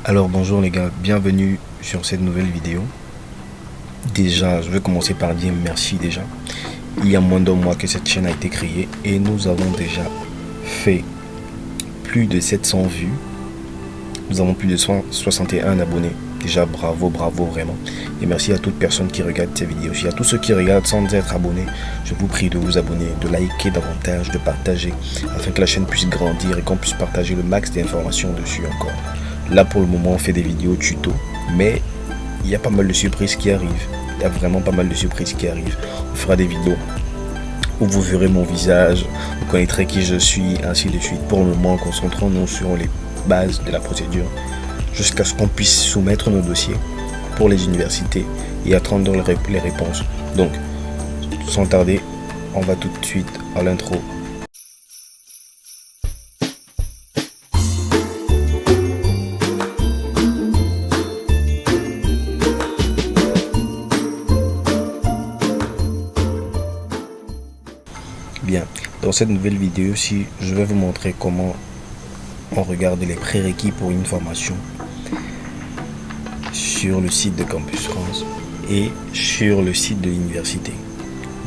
Alors bonjour les gars, bienvenue sur cette nouvelle vidéo. Déjà, je vais commencer par dire merci déjà. Il y a moins d'un mois que cette chaîne a été créée et nous avons déjà fait plus de 700 vues. Nous avons plus de 61 abonnés. Déjà bravo vraiment. Et merci à toute personne qui regarde ces vidéos. Et à tous ceux qui regardent sans être abonnés, je vous prie de vous abonner, de liker davantage, de partager afin que la chaîne puisse grandir et qu'on puisse partager le max d'informations dessus encore. Là pour le moment on fait des vidéos tuto, mais il y a pas mal de surprises qui arrivent. Il y a vraiment pas mal de surprises qui arrivent. On fera des vidéos où vous verrez mon visage, vous connaîtrez qui je suis, ainsi de suite. Pour le moment, concentrons-nous sur les bases de la procédure jusqu'à ce qu'on puisse soumettre nos dossiers pour les universités et attendre les réponses. Donc, sans tarder, on va tout de suite à l'intro. Bien, dans cette nouvelle vidéo ci, je vais vous montrer comment on regarde les prérequis pour une formation sur le site de Campus France et sur le site de l'université.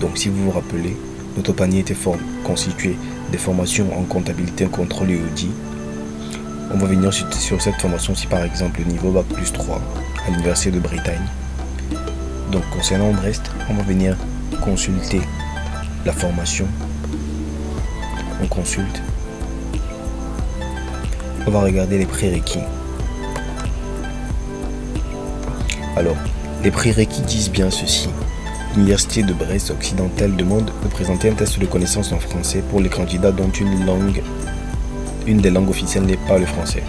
Donc si vous vous rappelez, notre panier était constitué des formations en comptabilité, contrôle et audit. On va venir sur cette formation-ci par exemple le niveau Bac plus 3 à l'université de Bretagne. Donc concernant Brest, on va venir consulter la formation. On consulte. On va regarder les prérequis. Alors, les prérequis disent bien ceci. L'Université de Brest occidentale demande de présenter un test de connaissance en français pour les candidats dont une des langues officielles n'est pas le français.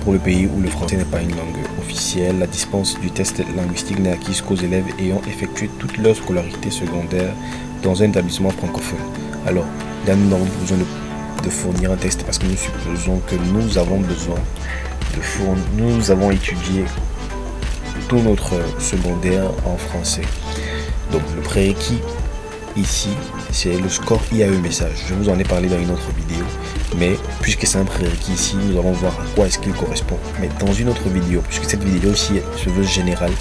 Pour le pays où le français n'est pas une langue officielle, la dispense du test linguistique n'est acquise qu'aux élèves ayant effectué toute leur scolarité secondaire dans un établissement francophone. Alors, là, nous n'avons besoin de fournir un test parce que nous supposons que nous avons besoin de fournir. Nous avons étudié tout notre secondaire en français. Donc, le prérequis ici, c'est le score IAE message. Je vous en ai parlé dans une autre vidéo, mais puisque c'est un prérequis ici, nous allons voir à quoi est-ce qu'il correspond. Mais dans une autre vidéo, puisque cette vidéo aussi se veut générale,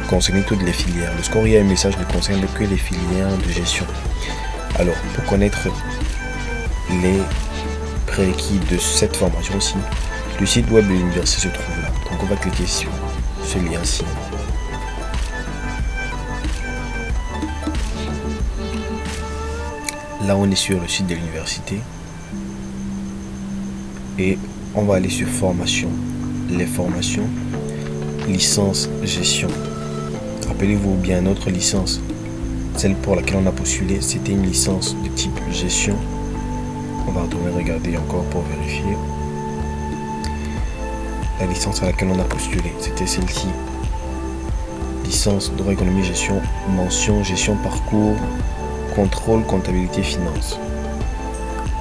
concernant toutes les filières. Le score IAE message ne concerne que les filières de gestion. Alors, pour connaître les prérequis de cette formation-ci, le site web de l'université se trouve là. Donc, on va cliquer sur ce lien-ci. Là, on est sur le site de l'université et on va aller sur formation, les formations, licence gestion. Rappelez-vous bien notre licence, celle pour laquelle on a postulé, c'était une licence de type gestion. On va retourner regarder encore pour vérifier. La licence à laquelle on a postulé, c'était celle-ci. Licence droit économie gestion, mention gestion parcours, contrôle comptabilité finance.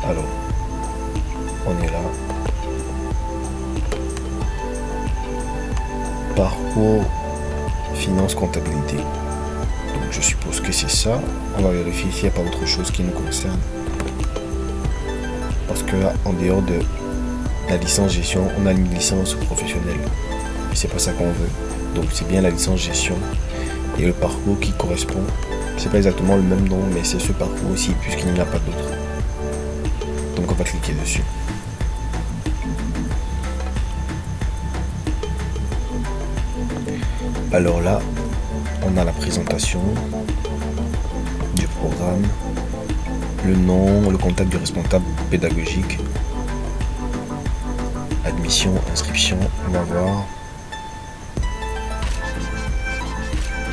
Alors, on est là. Parcours finance comptabilité. Donc je suppose que c'est ça. On va vérifier s'il n'y a pas autre chose qui nous concerne. Parce que là, en dehors de la licence gestion, on a une licence professionnelle. Mais c'est pas ça qu'on veut. Donc c'est bien la licence gestion. Et le parcours qui correspond. C'est pas exactement le même nom, mais c'est ce parcours aussi, puisqu'il n'y en a pas d'autre. Donc on va cliquer dessus. Alors là, on a la présentation du programme, le nom, le contact du responsable pédagogique, admission, inscription, on va voir.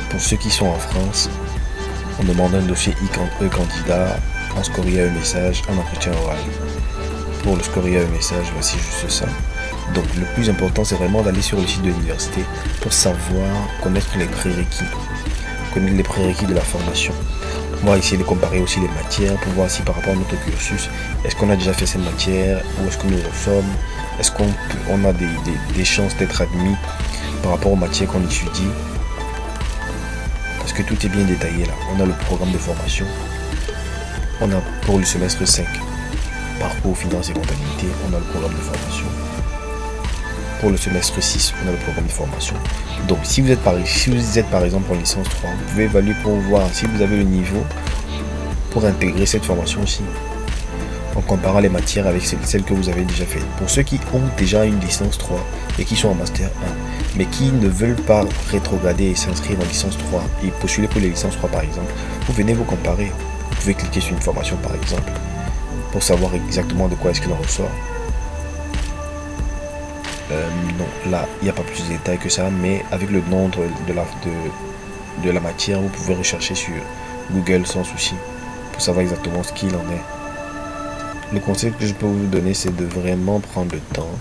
Pour ceux qui sont en France, on demande un dossier e-candidat, un score IAE message, un entretien oral. Pour le score IAE message, voici juste ça. Donc le plus important, c'est vraiment d'aller sur le site de l'université pour savoir, connaître les prérequis, connaître les prérequis de la formation. On va essayer de comparer aussi les matières pour voir si par rapport à notre cursus, est-ce qu'on a déjà fait cette matière, où est-ce que nous en sommes, est-ce qu'on a des chances d'être admis par rapport aux matières qu'on étudie. Parce que tout est bien détaillé là. On a le programme de formation. On a pour le semestre 5, parcours finance et comptabilité, on a le programme de formation. pour le semestre 6, on a le programme de formation. Donc si vous êtes par exemple en licence 3, vous pouvez évaluer pour voir si vous avez le niveau pour intégrer cette formation aussi, en comparant les matières avec celles que vous avez déjà faites. Pour ceux qui ont déjà une licence 3 et qui sont en master 1, mais qui ne veulent pas rétrograder et s'inscrire en licence 3 et postuler pour les licences 3 par exemple, vous venez vous comparer. Vous pouvez cliquer sur une formation par exemple, pour savoir exactement de quoi est-ce qu'il en ressort. Non, là, il n'y a pas plus de détails que ça, mais avec le nom de la matière, vous pouvez rechercher sur Google sans souci, pour savoir exactement ce qu'il en est. Le conseil que je peux vous donner, c'est de vraiment prendre le temps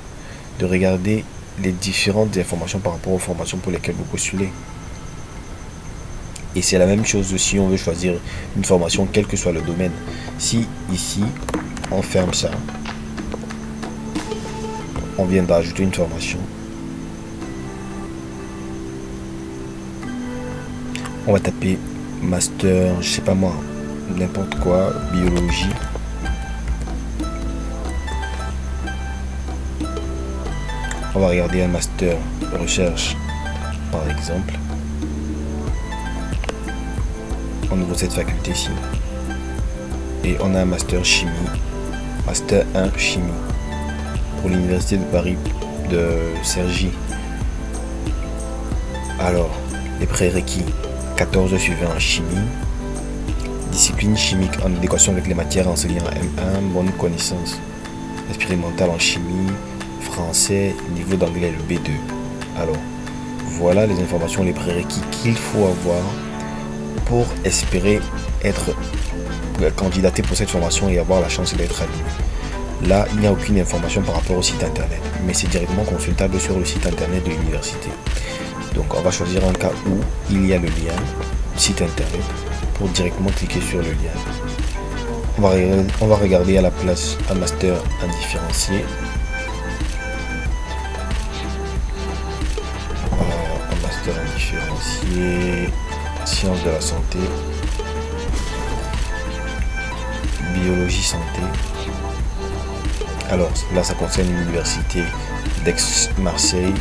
de regarder les différentes informations par rapport aux formations pour lesquelles vous postulez. Et c'est la même chose si on veut choisir une formation, quel que soit le domaine. Si ici, on ferme ça, on vient d'ajouter une formation, on va taper master, je sais pas moi, n'importe quoi, biologie. On va regarder un master recherche par exemple. On ouvre cette faculté ici et on a un master chimie, master 1 chimie pour l'université de Paris de Cergy. Alors les prérequis: 14 suivants en chimie, discipline chimique en adéquation avec les matières enseignées en M1, bonne connaissance expérimentale en chimie, français, niveau d'anglais le B2. Alors voilà les informations, les prérequis qu'il faut avoir pour espérer être candidaté pour cette formation et avoir la chance d'être admis. Là, il n'y a aucune information par rapport au site internet, mais c'est directement consultable sur le site internet de l'université. Donc on va choisir un cas où il y a le lien site internet pour directement cliquer sur le lien. On va regarder à la place un master indifférencié. Un master indifférencié, sciences de la santé, biologie santé. Alors là, ça concerne l'université d'Aix-Marseille.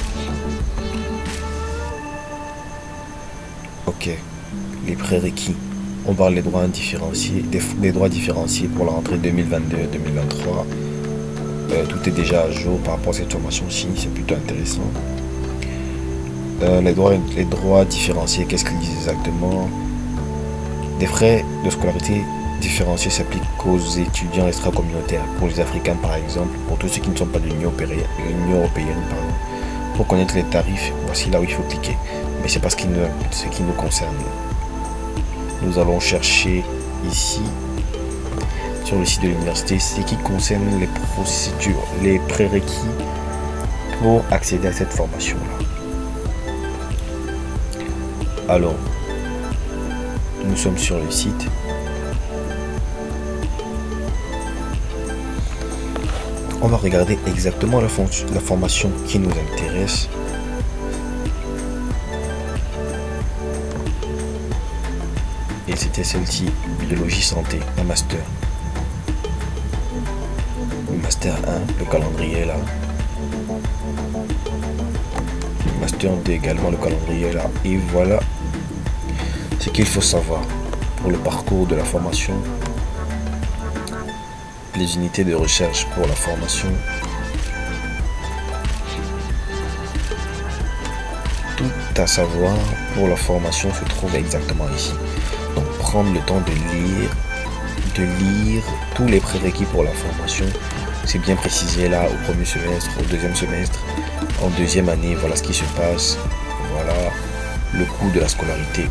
Ok, les prérequis. On parle des droits différenciés, des droits différenciés pour la rentrée 2022-2023. Tout est déjà à jour par rapport à cette formation-ci, c'est plutôt intéressant. Les droits différenciés, qu'est-ce qu'ils disent exactement? Des frais de scolarité différenciés s'appliquent aux étudiants extra-communautaires, pour les Africains par exemple, pour tous ceux qui ne sont pas de l'Union européenne. Pour connaître les tarifs, voici là où il faut cliquer. Mais c'est pas ce qui nous concerne. Nous allons chercher ici, sur le site de l'université, ce qui concerne les procédures, les prérequis pour accéder à cette formation-là. Alors, nous sommes sur le site. On va regarder exactement la formation qui nous intéresse. Et c'était celle-ci, biologie santé, un master. Le master 1, le calendrier est là. Le master 2 également, le calendrier est là. Et voilà ce qu'il faut savoir pour le parcours de la formation. Les unités de recherche pour la formation. Tout à savoir pour la formation se trouve exactement ici. Donc prendre le temps de lire tous les prérequis pour la formation. C'est bien précisé là au premier semestre, au deuxième semestre, en deuxième année, voilà ce qui se passe. Voilà le coût de la scolarité.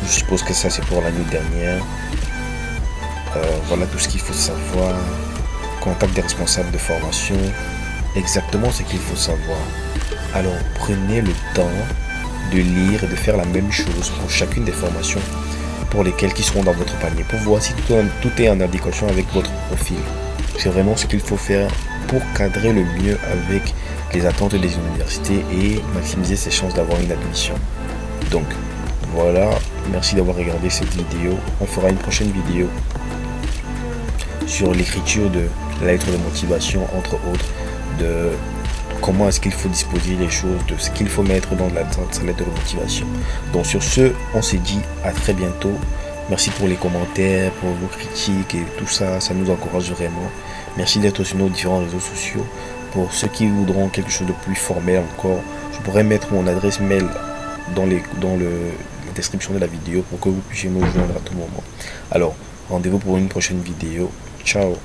Je suppose que ça c'est pour l'année dernière. Voilà tout ce qu'il faut savoir. Contact des responsables de formation. Exactement ce qu'il faut savoir. Alors prenez le temps de lire et de faire la même chose pour chacune des formations pour lesquelles qui seront dans votre panier, pour voir si tout est en adéquation avec votre profil. C'est vraiment ce qu'il faut faire pour cadrer le mieux avec les attentes des universités et maximiser ses chances d'avoir une admission. Donc voilà, merci d'avoir regardé cette vidéo. On fera une prochaine vidéo sur l'écriture de la lettre de motivation, entre autres. de comment est-ce qu'il faut disposer les choses, de ce qu'il faut mettre dans sa lettre de motivation. Donc sur ce, on se dit à très bientôt. Merci pour les commentaires, pour vos critiques et tout ça, ça nous encourage vraiment. Merci d'être sur nos différents réseaux sociaux. Pour ceux qui voudront quelque chose de plus formel encore, je pourrais mettre mon adresse mail dans la description de la vidéo pour que vous puissiez me joindre à tout moment. Alors, rendez-vous pour une prochaine vidéo. Ciao!